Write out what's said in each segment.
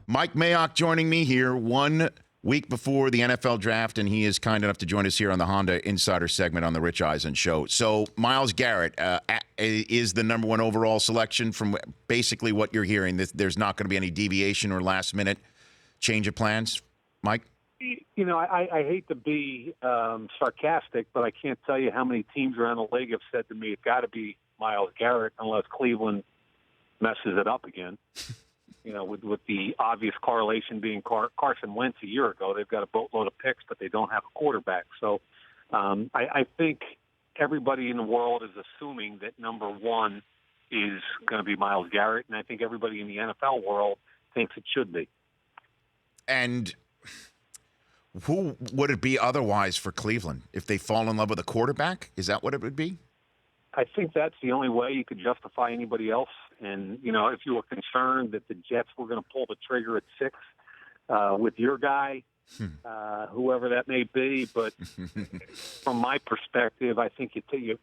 Mike Mayock joining me here 1 week before the NFL draft, and he is kind enough to join us here on the Honda Insider segment on the Rich Eisen Show. So Myles Garrett is the number one overall selection from basically what you're hearing. There's not going to be any deviation or last-minute change of plans, Mike? You know, I hate to be sarcastic, but I can't tell you how many teams around the league have said to me, it's got to be Myles Garrett unless Cleveland messes it up again. You know, with the obvious correlation being Carson Wentz a year ago. They've got a boatload of picks, but they don't have a quarterback. So I think everybody in the world is assuming that number one is going to be Myles Garrett, and I think everybody in the NFL world thinks it should be. And who would it be otherwise for Cleveland? If they fall in love with a quarterback? Is that what it would be? I think that's the only way you could justify anybody else. And, you know, if you were concerned that the Jets were going to pull the trigger at 6 with your guy, whoever that may be. But from my perspective, I think you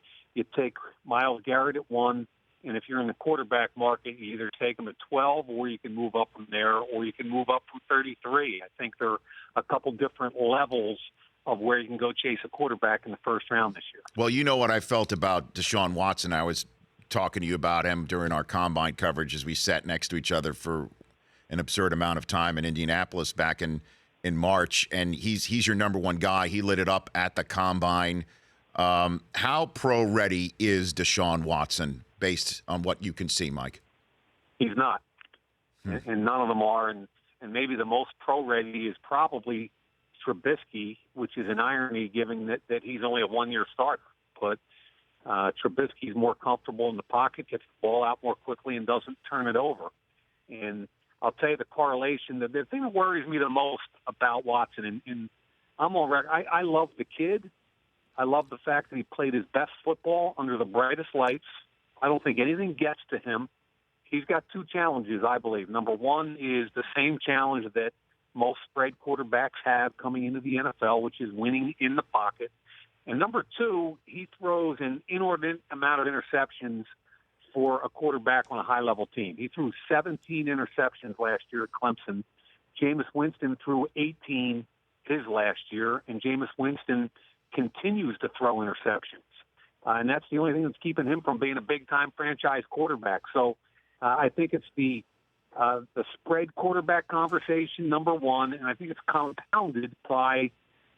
take Myles Garrett at 1. And if you're in the quarterback market, you either take him at 12 or you can move up from there, or you can move up from 33. I think there are a couple different levels of where you can go chase a quarterback in the first round this year. Well, you know what I felt about Deshaun Watson. I was talking to you about him during our combine coverage as we sat next to each other for an absurd amount of time in Indianapolis back in March. And he's your number one guy. He lit it up at the combine. How pro-ready is Deshaun Watson based on what you can see, Mike? He's not. And none of them are. And maybe the most pro-ready is probably Trubisky, which is an irony given that he's only a one-year starter. But Trubisky's more comfortable in the pocket, gets the ball out more quickly, and doesn't turn it over. And I'll tell you the correlation, the thing that worries me the most about Watson, and I'm on record, I love the kid. I love the fact that he played his best football under the brightest lights. I don't think anything gets to him. He's got two challenges, I believe. Number one is the same challenge that most spread quarterbacks have coming into the NFL, which is winning in the pocket. And number two, he throws an inordinate amount of interceptions for a quarterback on a high-level team. He threw 17 interceptions last year at Clemson. Jameis Winston threw 18 his last year, and Jameis Winston continues to throw interceptions. And that's the only thing that's keeping him from being a big-time franchise quarterback. So I think it's the spread quarterback conversation, number one, and I think it's compounded by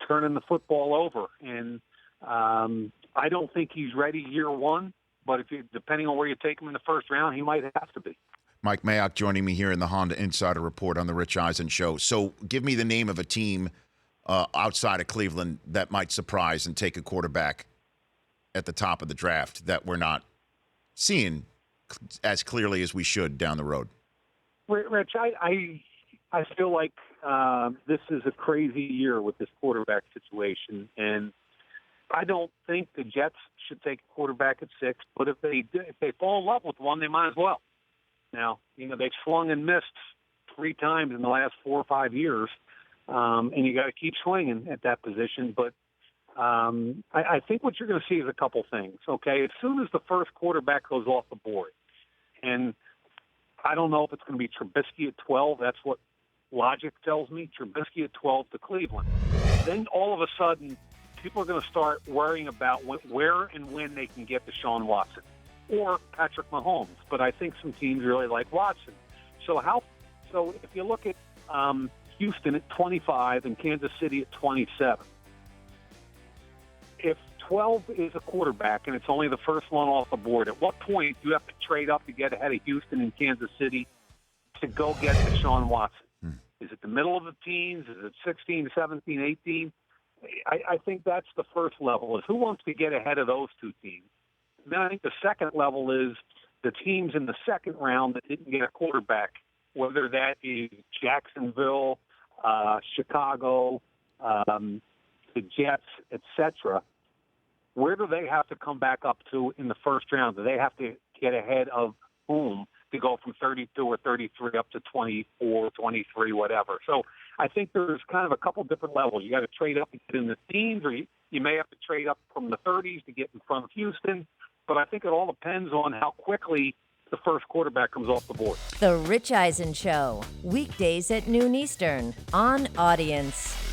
turning the football over. And I don't think he's ready year one, but depending on where you take him in the first round, he might have to be. Mike Mayock joining me here in the Honda Insider Report on the Rich Eisen Show. So give me the name of a team outside of Cleveland that might surprise and take a quarterback at the top of the draft that we're not seeing as clearly as we should down the road. Rich, I feel like this is a crazy year with this quarterback situation, and I don't think the Jets should take a quarterback at 6. But if they fall in love with one, they might as well. Now, you know, they've swung and missed 3 times in the last 4 or 5 years, and you got to keep swinging at that position. But I think what you're going to see is a couple things. Okay, as soon as the first quarterback goes off the board, and I don't know if it's going to be Trubisky at 12. That's what logic tells me. Trubisky at 12 to Cleveland. Then all of a sudden, people are going to start worrying about where and when they can get Deshaun Watson or Patrick Mahomes. But I think some teams really like Watson. So if you look at Houston at 25 and Kansas City at 27, if 12 is a quarterback and it's only the first one off the board, at what point do you have to trade up to get ahead of Houston and Kansas City to go get Deshaun Watson? Is it the middle of the teens? Is it 16, 17, 18? I think that's the first level, is who wants to get ahead of those two teams. Then I think the second level is the teams in the second round that didn't get a quarterback, whether that is Jacksonville, Chicago, the Jets, etc. Where do they have to come back up to in the first round? Do they have to get ahead of whom to go from 32 or 33 up to 24, 23, whatever? So I think there's kind of a couple different levels. You got to trade up to get in the teams, or you may have to trade up from the 30s to get in front of Houston. But I think it all depends on how quickly the first quarterback comes off the board. The Rich Eisen Show, weekdays at noon Eastern on Audience.